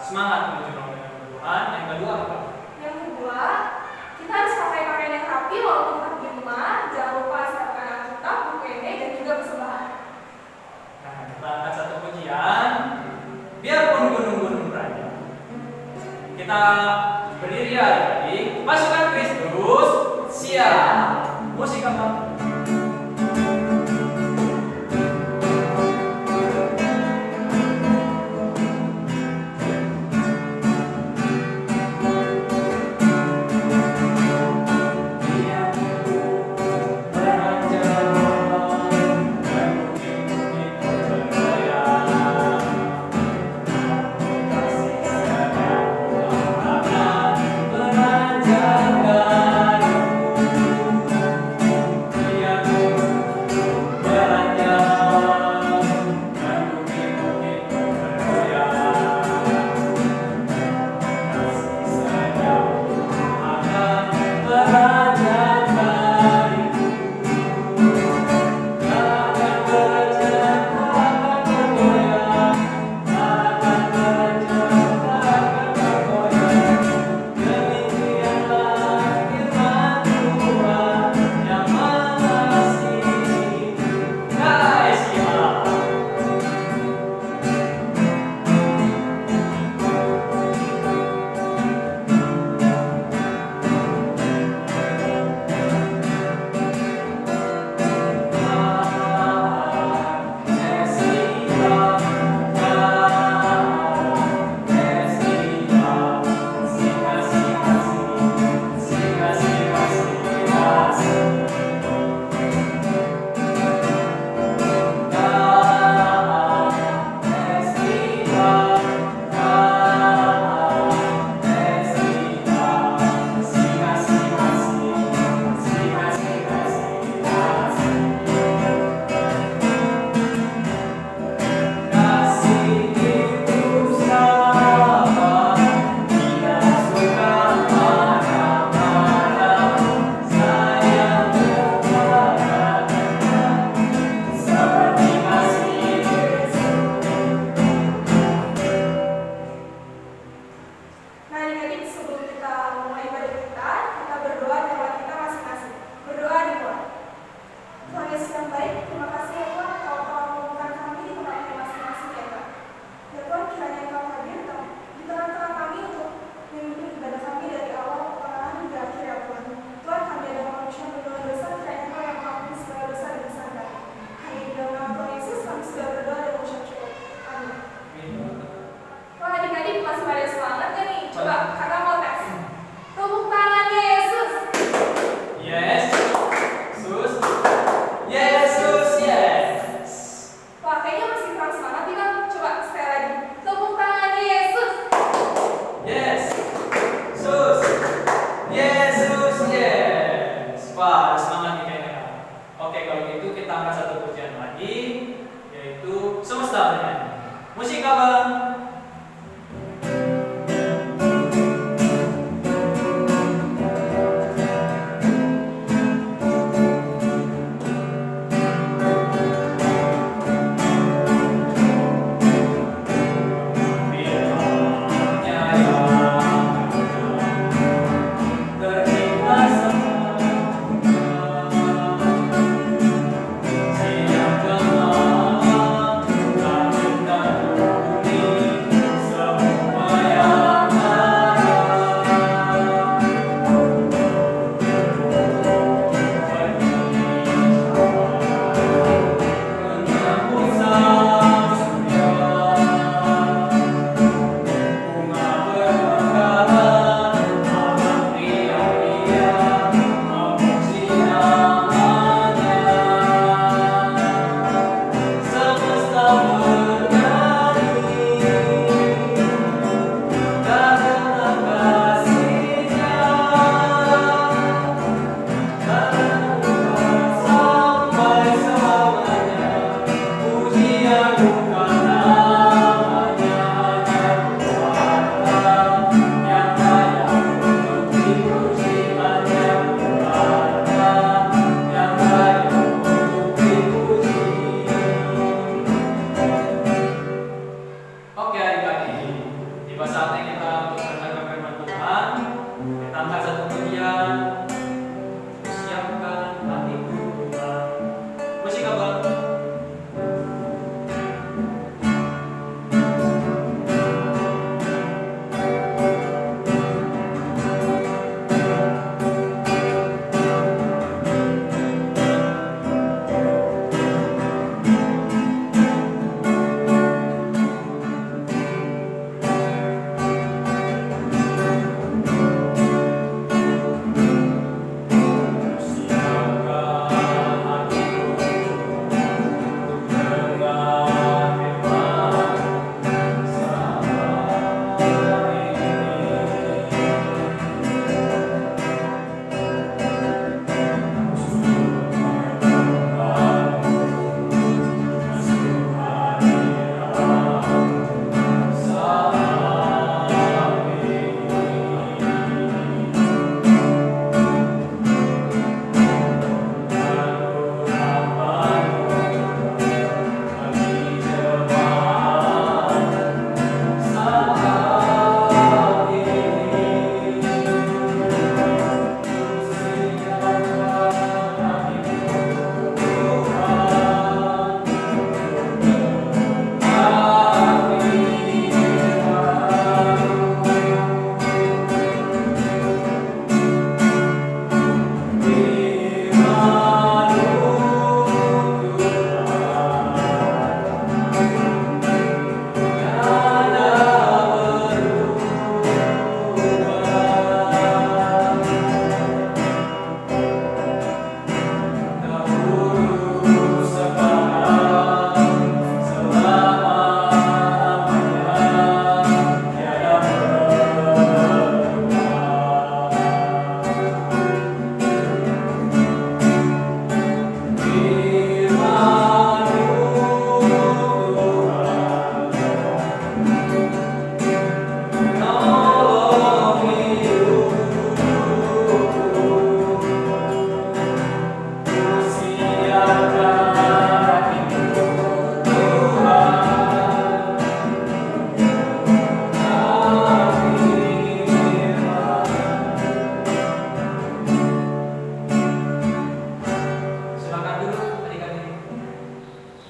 semangat menuju Ramadan yang Tuhan. Yang kedua apa? Yang kedua, kita harus pakai pakaian yang rapi walaupun tetap di rumah. Jangan lupa siapkan Alkitab, buku ini, dan juga persembahan. Nah, kita angkat satu pujian. Biarpun gunung-gunung berada. Kita berdiri adik-adik. Pasukan Kristus siap. Musik apa? Beranjak baru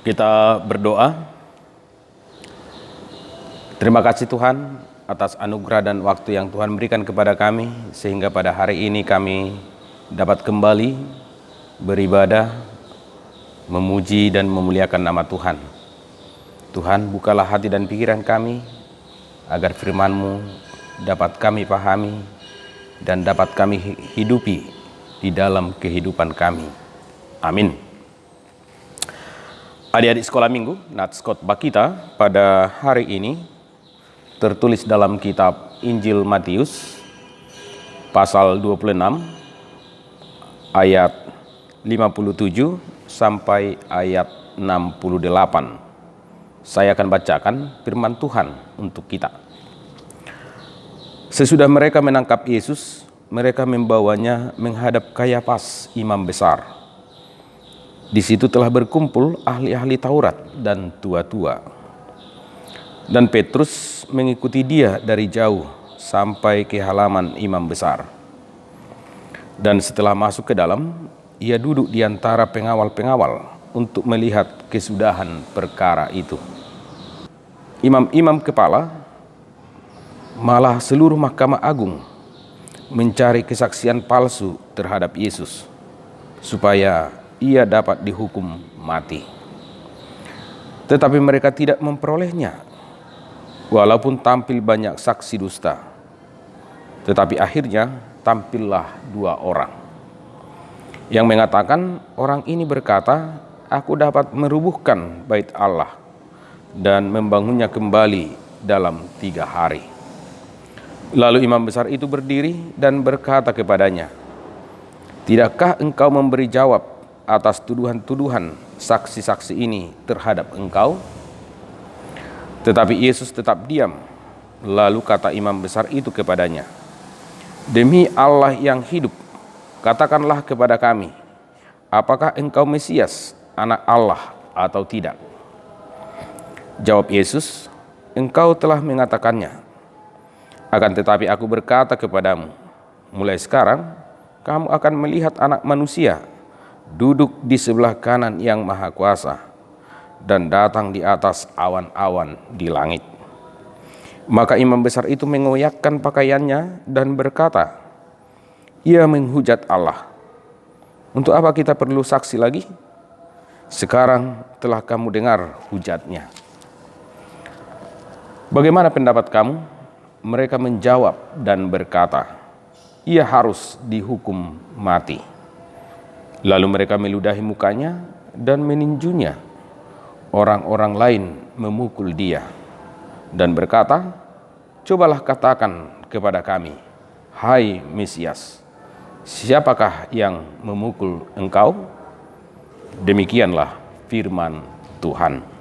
Kita berdoa. Terima kasih Tuhan atas anugerah dan waktu yang Tuhan berikan kepada kami, sehingga pada hari ini kami dapat kembali beribadah, memuji dan memuliakan nama Tuhan. Tuhan, bukalah hati dan pikiran kami, agar firman-Mu dapat kami pahami dan dapat kami hidupi di dalam kehidupan kami. Amin. Adik-adik sekolah minggu, Nats Khotbah kita pada hari ini tertulis dalam kitab Injil Matius pasal 26 ayat 57 sampai ayat 68. Saya akan bacakan firman Tuhan untuk kita. Sesudah mereka menangkap Yesus, mereka membawanya menghadap Kayafas, imam besar. Di situ telah berkumpul ahli-ahli Taurat dan tua-tua. Dan Petrus mengikuti dia dari jauh sampai ke halaman imam besar. Dan setelah masuk ke dalam, ia duduk di antara pengawal-pengawal untuk melihat kesudahan perkara itu. Imam-imam kepala, malah seluruh Mahkamah Agung, mencari kesaksian palsu terhadap Yesus, supaya ia dapat dihukum mati. Tetapi mereka tidak memperolehnya, walaupun tampil banyak saksi dusta. Tetapi akhirnya tampillah 2 orang yang mengatakan, orang ini berkata, aku dapat merubuhkan bait Allah dan membangunnya kembali dalam 3 hari. Lalu imam besar itu berdiri dan berkata kepadanya, tidakkah engkau memberi jawab atas tuduhan-tuduhan saksi-saksi ini terhadap engkau? Tetapi Yesus tetap diam. Lalu kata imam besar itu kepadanya, demi Allah yang hidup, katakanlah kepada kami, apakah engkau Mesias, anak Allah atau tidak? Jawab Yesus, engkau telah mengatakannya. Akan tetapi aku berkata kepadamu, mulai sekarang kamu akan melihat Anak Manusia duduk di sebelah kanan Yang Maha Kuasa dan datang di atas awan-awan di langit. Maka imam besar itu mengoyakkan pakaiannya dan berkata, ia menghujat Allah. Untuk apa kita perlu saksi lagi? Sekarang telah kamu dengar hujatnya. Bagaimana pendapat kamu? Mereka menjawab dan berkata, ia harus dihukum mati. Lalu mereka meludahi mukanya dan meninjunya. Orang-orang lain memukul dia dan berkata, cobalah katakan kepada kami, hai Mesias, siapakah yang memukul engkau? Demikianlah firman Tuhan.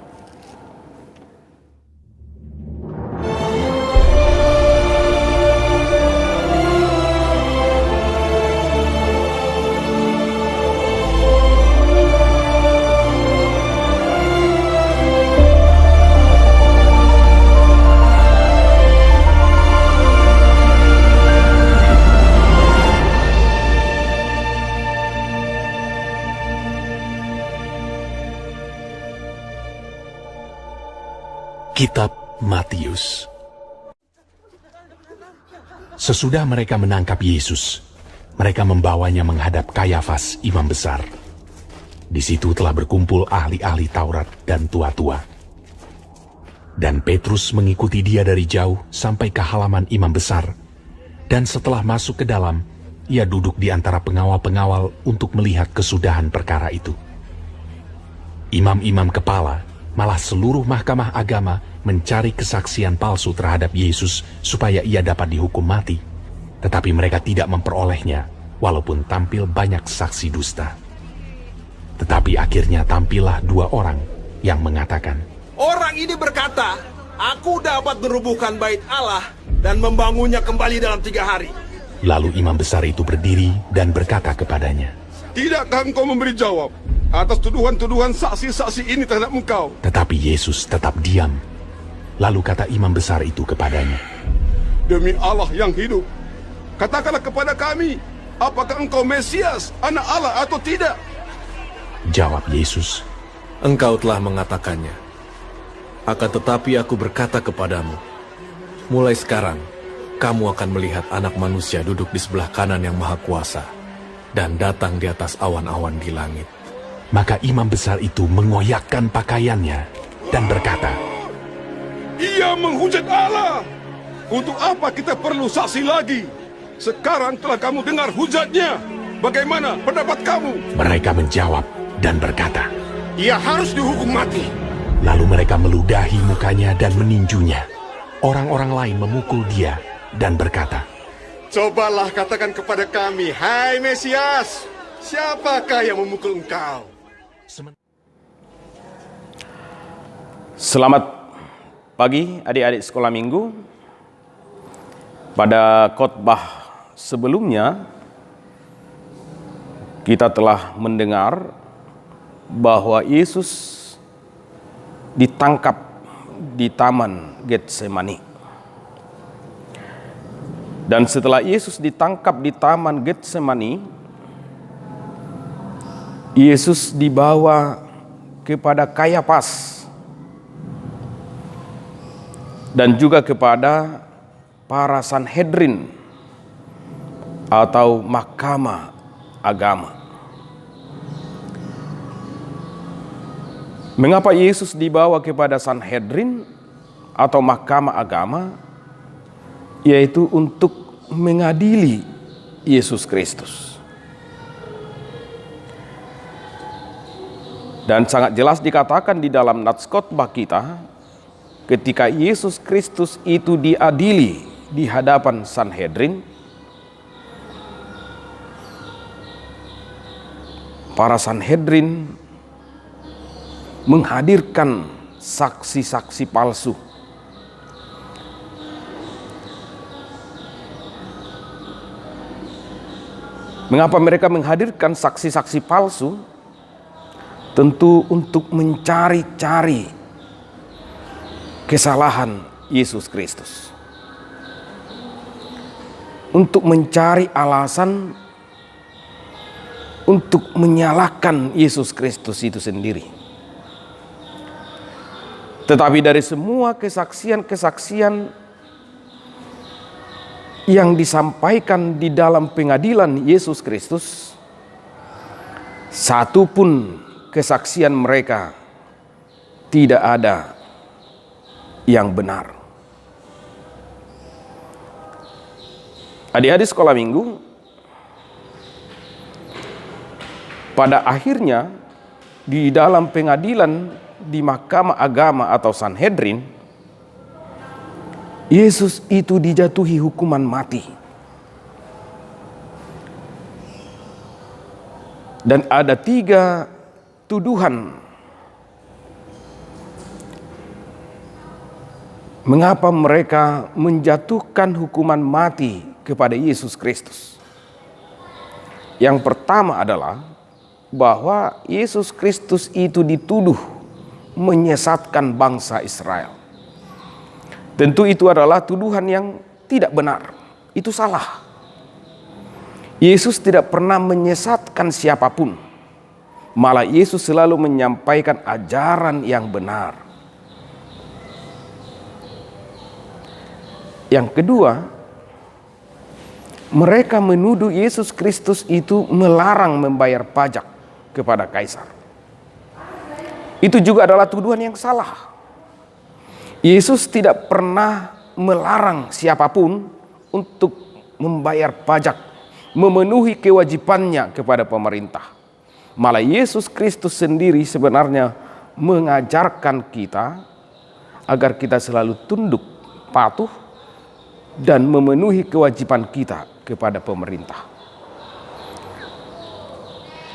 Kitab Matius. Sesudah mereka menangkap Yesus, mereka membawanya menghadap Kayafas, imam besar. Di situ telah berkumpul ahli-ahli Taurat dan tua-tua. Dan Petrus mengikuti dia dari jauh sampai ke halaman imam besar. Dan setelah masuk ke dalam, ia duduk di antara pengawal-pengawal untuk melihat kesudahan perkara itu. Imam-imam kepala, malah seluruh mahkamah agama mencari kesaksian palsu terhadap Yesus supaya ia dapat dihukum mati. Tetapi mereka tidak memperolehnya, walaupun tampil banyak saksi dusta. Tetapi akhirnya tampillah 2 orang yang mengatakan, orang ini berkata, aku dapat merubuhkan bait Allah dan membangunnya kembali dalam 3 hari. Lalu imam besar itu berdiri dan berkata kepadanya, tidakkah engkau memberi jawab atas tuduhan-tuduhan saksi-saksi ini terhadap engkau? Tetapi Yesus tetap diam. Lalu kata imam besar itu kepadanya, demi Allah yang hidup, katakanlah kepada kami, apakah engkau Mesias, anak Allah atau tidak? Jawab Yesus, Engkau telah mengatakannya. Akan tetapi aku berkata kepadamu, mulai sekarang, kamu akan melihat Anak Manusia duduk di sebelah kanan yang Maha Kuasa dan datang di atas awan-awan di langit. Maka imam besar itu mengoyakkan pakaiannya dan berkata, Ia menghujat Allah. Untuk apa kita perlu saksi lagi? Sekarang telah kamu dengar hujatnya. Bagaimana pendapat kamu? Mereka menjawab dan berkata, Ia harus dihukum mati. lalu mereka meludahi mukanya dan meninjunya. Orang-orang lain memukul dia dan berkata, Cobalah katakan kepada kami, hai Mesias, siapakah yang memukul engkau? Selamat pagi adik-adik sekolah minggu. Pada khotbah sebelumnya kita telah mendengar bahwa Yesus ditangkap di Taman Getsemani. Dan setelah Yesus ditangkap di Taman Getsemani, Yesus dibawa kepada Kayafas dan juga kepada para Sanhedrin atau mahkamah agama. Mengapa Yesus dibawa kepada Sanhedrin atau mahkamah agama? Yaitu untuk mengadili Yesus Kristus. Dan sangat jelas dikatakan di dalam nats khotbah kita, ketika Yesus Kristus itu diadili di hadapan Sanhedrin, para Sanhedrin menghadirkan saksi-saksi palsu. Mengapa mereka menghadirkan saksi-saksi palsu? Tentu untuk mencari-cari kesalahan Yesus Kristus. Untuk mencari alasan untuk menyalahkan Yesus Kristus itu sendiri. Tetapi dari semua kesaksian-kesaksian yang disampaikan di dalam pengadilan Yesus Kristus, satu pun kesaksian mereka tidak ada yang benar. Adik-adik sekolah minggu, pada akhirnya di dalam pengadilan di mahkamah agama atau Sanhedrin, Yesus itu dijatuhi hukuman mati. Dan ada 3 tuduhan mengapa mereka menjatuhkan hukuman mati kepada Yesus Kristus. Yang pertama adalah bahwa Yesus Kristus itu dituduh menyesatkan bangsa Israel. Tentu itu adalah tuduhan yang tidak benar. Itu salah. Yesus tidak pernah menyesatkan siapapun. Malah Yesus selalu menyampaikan ajaran yang benar. Yang kedua, mereka menuduh Yesus Kristus itu melarang membayar pajak kepada kaisar. Itu juga adalah tuduhan yang salah. Yesus tidak pernah melarang siapapun untuk membayar pajak, memenuhi kewajibannya kepada pemerintah. Malah Yesus Kristus sendiri sebenarnya mengajarkan kita agar kita selalu tunduk, patuh, dan memenuhi kewajiban kita kepada pemerintah.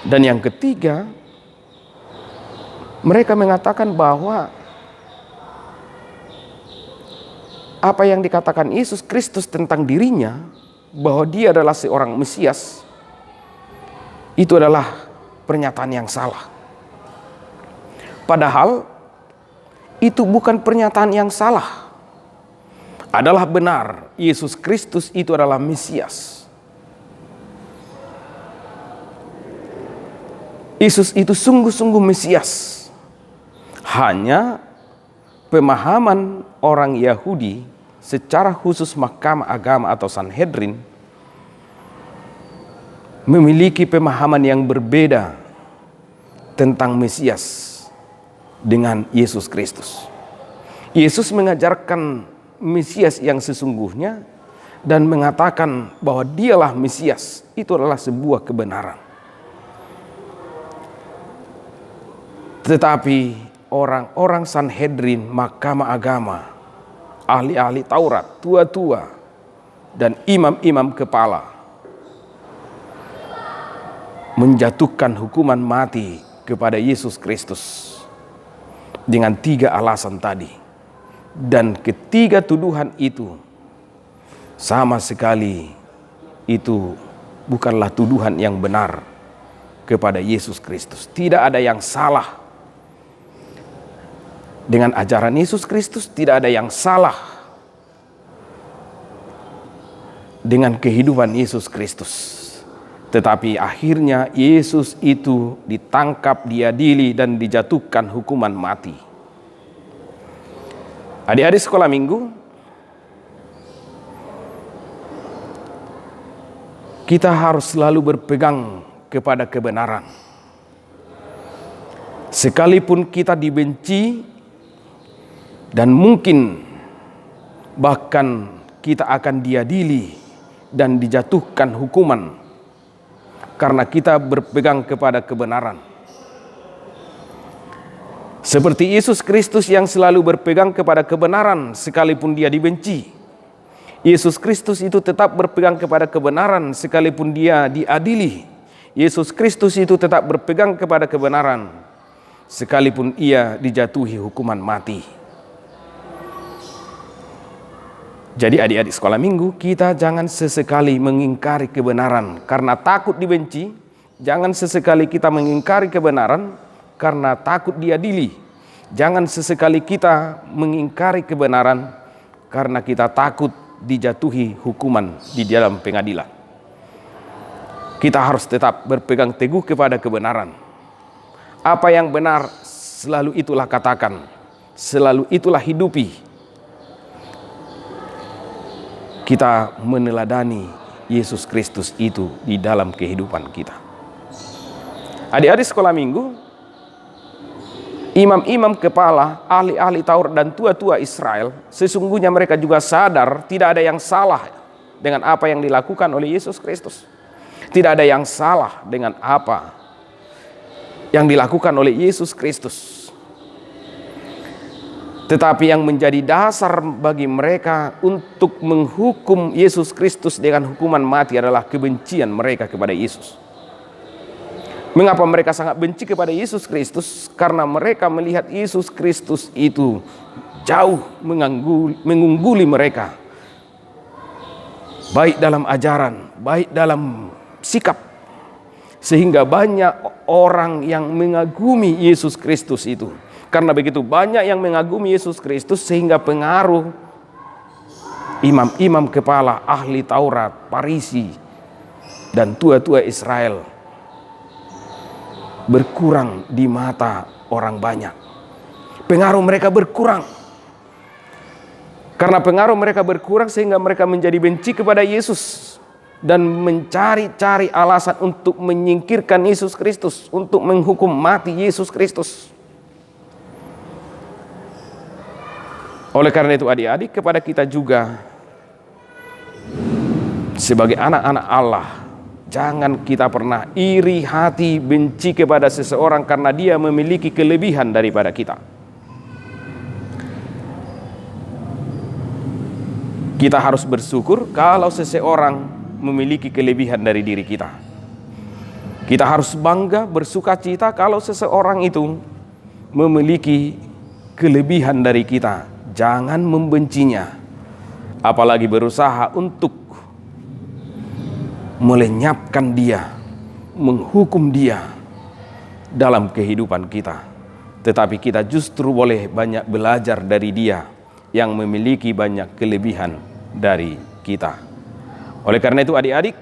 Dan yang ketiga, mereka mengatakan bahwa apa yang dikatakan Yesus Kristus tentang dirinya, bahwa dia adalah seorang Mesias, itu adalah pernyataan yang salah. Padahal itu bukan pernyataan yang salah. Adalah benar, Yesus Kristus itu adalah Mesias. Yesus itu sungguh-sungguh Mesias. Hanya pemahaman orang Yahudi, secara khusus Mahkamah Agama atau Sanhedrin, memiliki pemahaman yang berbeda tentang Mesias dengan Yesus Kristus. Yesus mengajarkan Mesias yang sesungguhnya dan mengatakan bahwa dialah Mesias. Itu adalah sebuah kebenaran. Tetapi orang-orang Sanhedrin, Mahkamah Agama, ahli-ahli Taurat, tua-tua, dan imam-imam kepala menjatuhkan hukuman mati kepada Yesus Kristus dengan 3 alasan tadi. Dan ketiga tuduhan itu sama sekali itu bukanlah tuduhan yang benar kepada Yesus Kristus. Tidak ada yang salah dengan ajaran Yesus Kristus, tidak ada yang salah dengan kehidupan Yesus Kristus. Tetapi akhirnya Yesus itu ditangkap, diadili, dan dijatuhkan hukuman mati. Adik-adik sekolah minggu, kita harus selalu berpegang kepada kebenaran. Sekalipun kita dibenci dan mungkin bahkan kita akan diadili dan dijatuhkan hukuman karena kita berpegang kepada kebenaran. Seperti Yesus Kristus yang selalu berpegang kepada kebenaran sekalipun dia dibenci. Yesus Kristus itu tetap berpegang kepada kebenaran sekalipun dia diadili. Yesus Kristus itu tetap berpegang kepada kebenaran sekalipun ia dijatuhi hukuman mati. Jadi adik-adik sekolah minggu, kita jangan sesekali mengingkari kebenaran karena takut dibenci. Jangan sesekali kita mengingkari kebenaran karena takut diadili. Jangan sesekali kita mengingkari kebenaran karena kita takut dijatuhi hukuman di dalam pengadilan. Kita harus tetap berpegang teguh kepada kebenaran. Apa yang benar, selalu itulah katakan, selalu itulah hidupi. Kita meneladani Yesus Kristus itu di dalam kehidupan kita. Adik-adik sekolah minggu, imam-imam kepala, ahli-ahli Taurat dan tua-tua Israel, sesungguhnya mereka juga sadar tidak ada yang salah dengan apa yang dilakukan oleh Yesus Kristus. Tidak ada yang salah dengan apa yang dilakukan oleh Yesus Kristus. Tetapi yang menjadi dasar bagi mereka untuk menghukum Yesus Kristus dengan hukuman mati adalah kebencian mereka kepada Yesus. Mengapa mereka sangat benci kepada Yesus Kristus? Karena mereka melihat Yesus Kristus itu jauh mengungguli mereka. Baik dalam ajaran, baik dalam sikap. Sehingga banyak orang yang mengagumi Yesus Kristus itu. Karena begitu banyak yang mengagumi Yesus Kristus sehingga pengaruh imam-imam kepala, ahli Taurat, Farisi, dan tua-tua Israel berkurang di mata orang banyak. Pengaruh mereka berkurang. Karena pengaruh mereka berkurang sehingga mereka menjadi benci kepada Yesus dan mencari-cari alasan untuk menyingkirkan Yesus Kristus, untuk menghukum mati Yesus Kristus. Oleh karena itu adik-adik, kepada kita juga sebagai anak-anak Allah, jangan kita pernah iri hati, benci kepada seseorang karena dia memiliki kelebihan daripada kita. Kita harus bersyukur kalau seseorang memiliki kelebihan dari diri kita. Kita harus bangga, bersukacita kalau seseorang itu memiliki kelebihan dari kita. Jangan membencinya, apalagi berusaha untuk melenyapkan dia, menghukum dia dalam kehidupan kita. Tetapi kita justru boleh banyak belajar dari dia yang memiliki banyak kelebihan dari kita. Oleh karena itu adik-adik,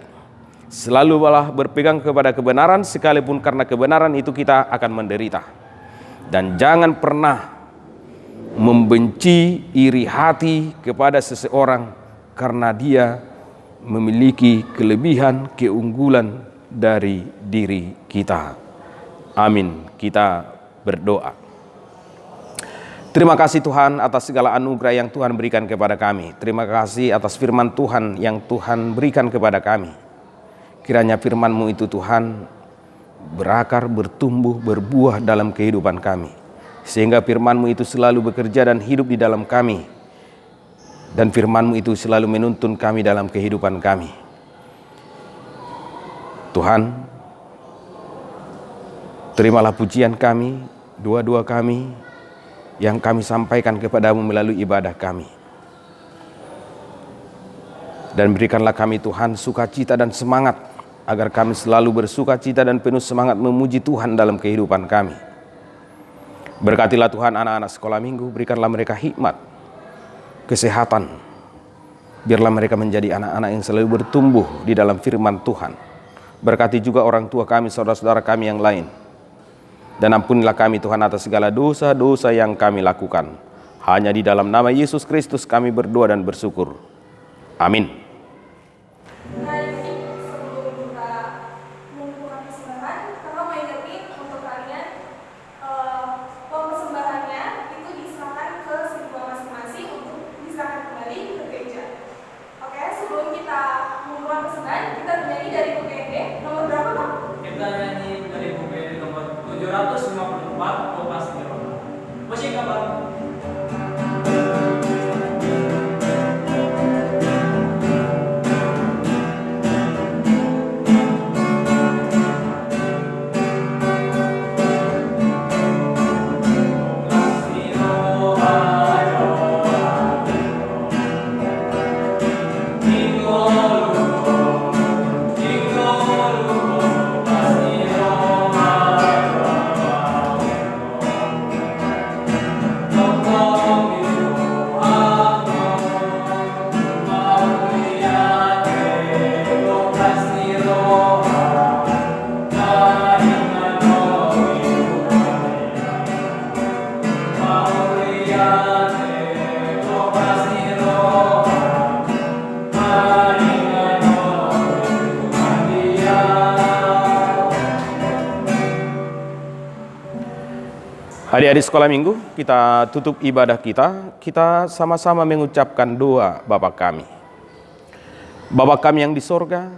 selalu berpegang kepada kebenaran, sekalipun karena kebenaran itu kita akan menderita. Dan jangan pernah membenci, iri hati kepada seseorang karena dia memiliki kelebihan, keunggulan dari diri kita. Amin. Kita berdoa. Terima kasih Tuhan atas segala anugerah yang Tuhan berikan kepada kami. Terima kasih atas firman Tuhan yang Tuhan berikan kepada kami. Kiranya firman-Mu itu Tuhan berakar, bertumbuh, berbuah dalam kehidupan kami. Sehingga firman-Mu itu selalu bekerja dan hidup di dalam kami. Dan firman-Mu itu selalu menuntun kami dalam kehidupan kami. Tuhan, terimalah pujian kami, doa-doa kami yang kami sampaikan kepadamu melalui ibadah kami. Dan berikanlah kami Tuhan sukacita dan semangat, agar kami selalu bersukacita dan penuh semangat memuji Tuhan dalam kehidupan kami. Berkatilah Tuhan anak-anak sekolah minggu, berikanlah mereka hikmat, kesehatan. Biarlah mereka menjadi anak-anak yang selalu bertumbuh di dalam firman Tuhan. Berkati juga orang tua kami, saudara-saudara kami yang lain. Dan ampunilah kami Tuhan atas segala dosa-dosa yang kami lakukan. Hanya di dalam nama Yesus Kristus kami berdoa dan bersyukur. Amin. Hari ini sebelum kita mengumpulkan persembahan, kakak mau ingetin untuk kalian uang persembahannya itu diserahkan ke siswa masing-masing untuk diserahkan kembali ke gereja. Oke, sebelum kita mengumpulkan persembahan, kita bernyanyi dari PKD nomor berapa Pak? Kita nyanyi dari buku nomor 754 Kopas Nirwana. Musik apa? Adik-adik sekolah minggu, kita tutup ibadah kita sama-sama mengucapkan doa Bapa kami. Bapa kami yang di sorga,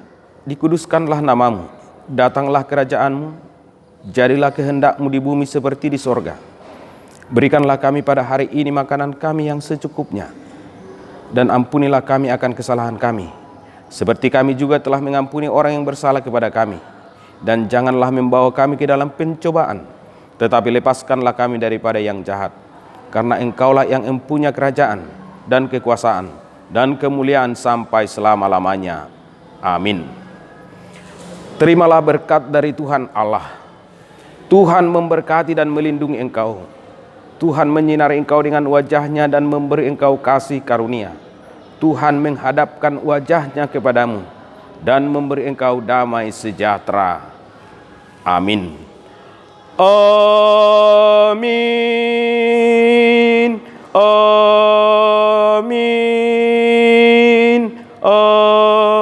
dikuduskanlah namamu, datanglah kerajaanmu, jadilah kehendak-Mu di bumi seperti di sorga. Berikanlah kami pada hari ini makanan kami yang secukupnya, dan ampunilah kami akan kesalahan kami, seperti kami juga telah mengampuni orang yang bersalah kepada kami. Dan janganlah membawa kami ke dalam pencobaan, tetapi lepaskanlah kami daripada yang jahat. Karena Engkaulah yang empunya kerajaan dan kekuasaan dan kemuliaan sampai selama-lamanya. Amin. Terimalah berkat dari Tuhan Allah. Tuhan memberkati dan melindungi engkau. Tuhan menyinari engkau dengan wajah-Nya dan memberi engkau kasih karunia. Tuhan menghadapkan wajah-Nya kepadamu dan memberi engkau damai sejahtera. Amin. Amin. Amin. Amin.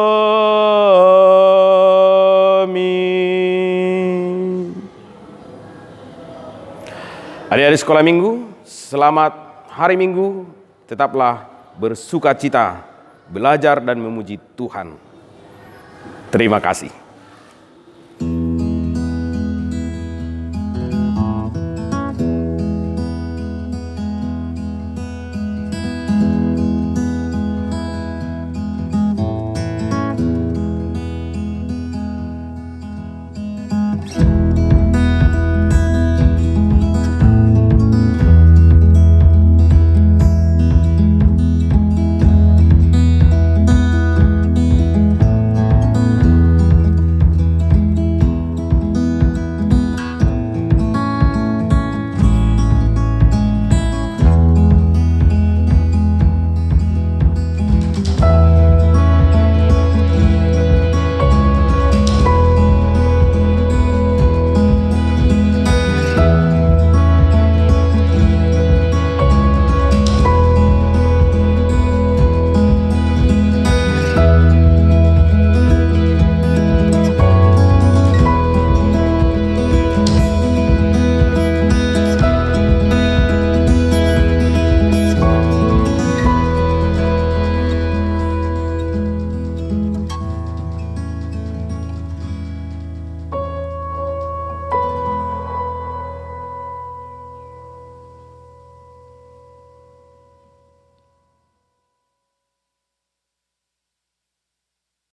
Adik-adik sekolah minggu, selamat hari Minggu. Tetaplah bersukacita, belajar dan memuji Tuhan. Terima kasih.